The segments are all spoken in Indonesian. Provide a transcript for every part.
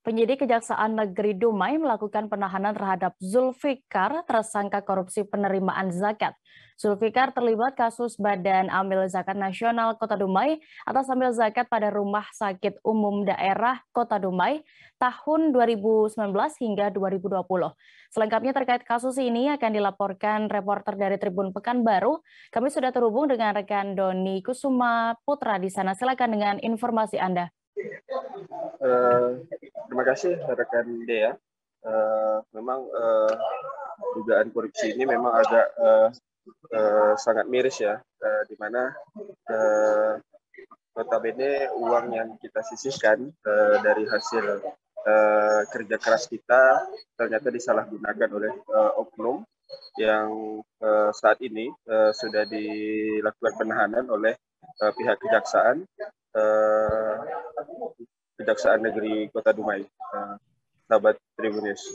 Penyidik Kejaksaan Negeri Dumai melakukan penahanan terhadap Zulfikar, tersangka korupsi penerimaan zakat. Zulfikar terlibat kasus Badan Amil Zakat Nasional Kota Dumai atas ambil zakat pada Rumah Sakit Umum Daerah Kota Dumai tahun 2019 hingga 2020. Selengkapnya terkait kasus ini akan dilaporkan reporter dari Tribun Pekanbaru. Kami sudah terhubung dengan rekan Doni Kusuma Putra di sana. Silakan dengan informasi Anda. Terima kasih rekan Dea. Memang dugaan korupsi ini memang agak sangat miris ya, di mana notabene uang yang kita sisihkan dari hasil kerja keras kita ternyata disalahgunakan oleh oknum yang saat ini sudah dilakukan penahanan oleh pihak kejaksaan. Kejaksaan Negeri Kota Dumai, sahabat Tribunnews.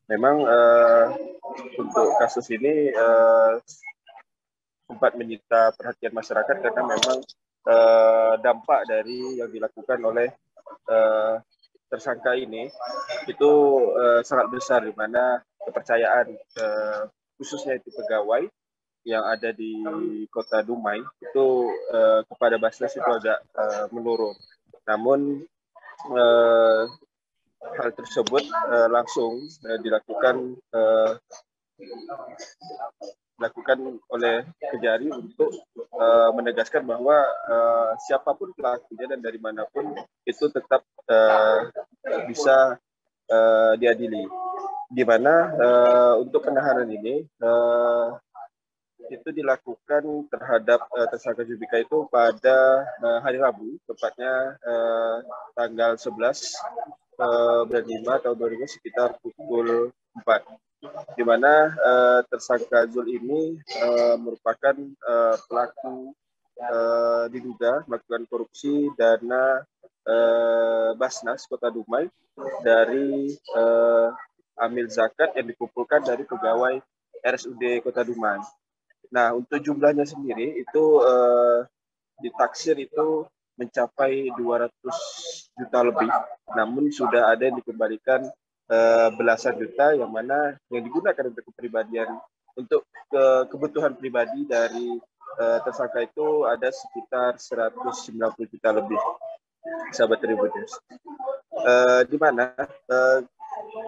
Memang untuk kasus ini sempat menyita perhatian masyarakat karena memang dampak dari yang dilakukan oleh tersangka ini itu sangat besar, di mana kepercayaan khususnya itu pegawai yang ada di Kota Dumai itu kepada Basnas itu agak menurun. Namun hal tersebut langsung dilakukan oleh Kejari untuk menegaskan bahwa siapapun pelakunya dan dari manapun itu tetap bisa diadili. Di mana untuk penahanan ini itu dilakukan terhadap tersangka Zulfikar itu pada hari Rabu, tepatnya tanggal 11 bulan 5 tahun 2000 sekitar pukul 4. Di mana tersangka Zul ini merupakan pelaku diduga melakukan korupsi dana Basnas Kota Dumai dari amil zakat yang dikumpulkan dari pegawai RSUD Kota Dumai. Nah, untuk jumlahnya sendiri itu ditaksir itu mencapai 200 juta lebih, namun sudah ada yang dikembalikan belasan juta yang mana yang digunakan untuk kepribadian, untuk kebutuhan pribadi dari tersangka itu ada sekitar 190 juta lebih, sahabat Tribunnews. Di mana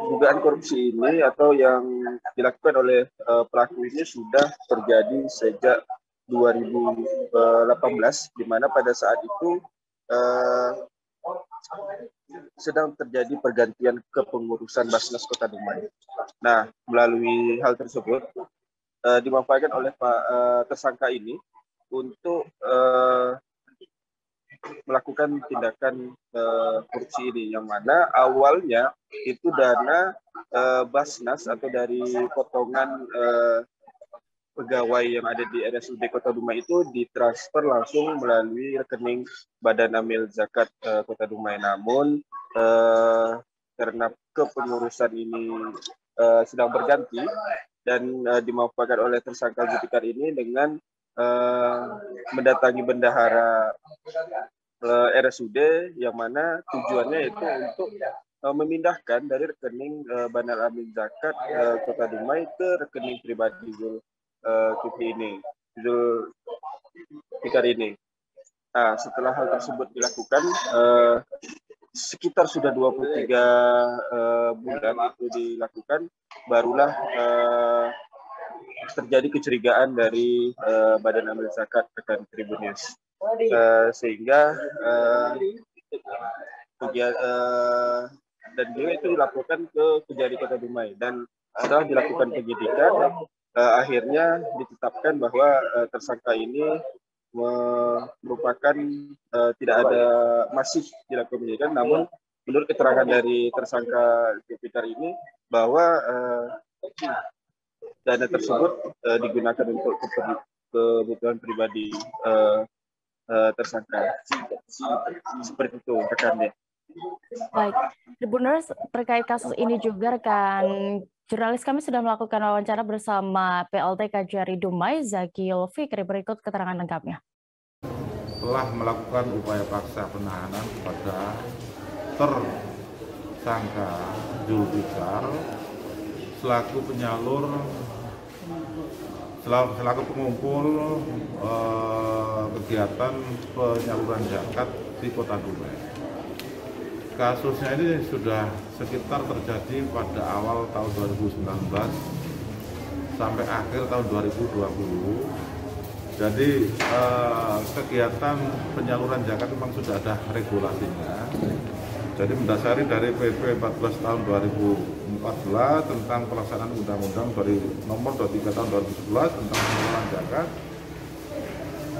dugaan korupsi ini atau yang dilakukan oleh pelaku ini sudah terjadi sejak 2018, di mana pada saat itu sedang terjadi pergantian kepengurusan Basnas Kota Dumai. Nah, melalui hal tersebut dimanfaatkan oleh tersangka ini untuk melakukan tindakan korupsi ini, yang mana awalnya itu dana Basnas atau dari potongan pegawai yang ada di RSUD Kota Dumai itu ditransfer langsung melalui rekening Badan Amil Zakat Kota Dumai. Namun karena kepengurusan ini sedang berganti dan dimanfaatkan oleh tersangka Zulfikar ini dengan mendatangi bendahara RSUD, yang mana tujuannya itu untuk memindahkan dari rekening Badan Amil Zakat Kota Dumai ke rekening pribadi Zulfikar ini. Nah, setelah hal tersebut dilakukan, sekitar sudah 23 bulan itu dilakukan, barulah terjadi kecurigaan dari Badan Amil Zakat rekan Tribunnews, sehingga dan juga itu dilaporkan ke Kejari Kota Dumai, dan setelah dilakukan penyidikan akhirnya ditetapkan bahwa tersangka ini merupakan tidak ada, masih dilakukan penyidikan. Namun menurut keterangan dari tersangka Zulfikar ini bahwa dana tersebut digunakan untuk kebutuhan pribadi tersangka. Seperti itu rekannya. Baik, Tribuners, terkait kasus ini juga rekan jurnalis kami sudah melakukan wawancara bersama PLT Kejari Dumai, Zakil Fikri. Berikut keterangan lengkapnya. Telah melakukan upaya paksa penahanan kepada tersangka Zulfikar selaku penyalur, selaku pengumpul kegiatan penyaluran zakat di Kota Dumai. Kasusnya ini sudah sekitar terjadi pada awal tahun 2019 sampai akhir tahun 2020. Jadi kegiatan penyaluran zakat memang sudah ada regulasinya. Jadi mendasari dari PP 14 tahun 2014 tentang pelaksanaan Undang-Undang dari nomor 23 tahun 2011 tentang penyaluran zakat.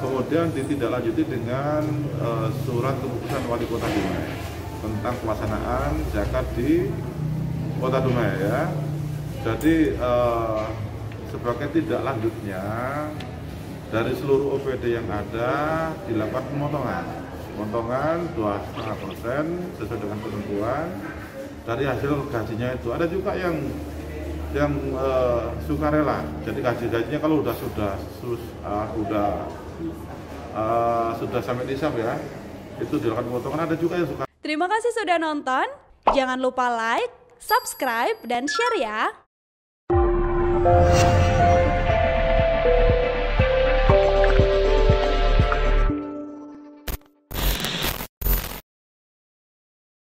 Kemudian ditindaklanjuti dengan surat keputusan Wali Kota Dumai tentang pelaksanaan zakat di Kota Dumai ya. Jadi sebagai tindak lanjutnya dari seluruh OPD yang ada dilakukan pemotongan 2,5% sesuai dengan ketentuan dari hasil gajinya itu. Ada juga yang sukarela. Jadi gajinya kalau sudah sampai nisab ya, itu dilakukan pemotongan. Ada juga yang suka. Terima kasih sudah nonton. Jangan lupa like, subscribe, dan share ya.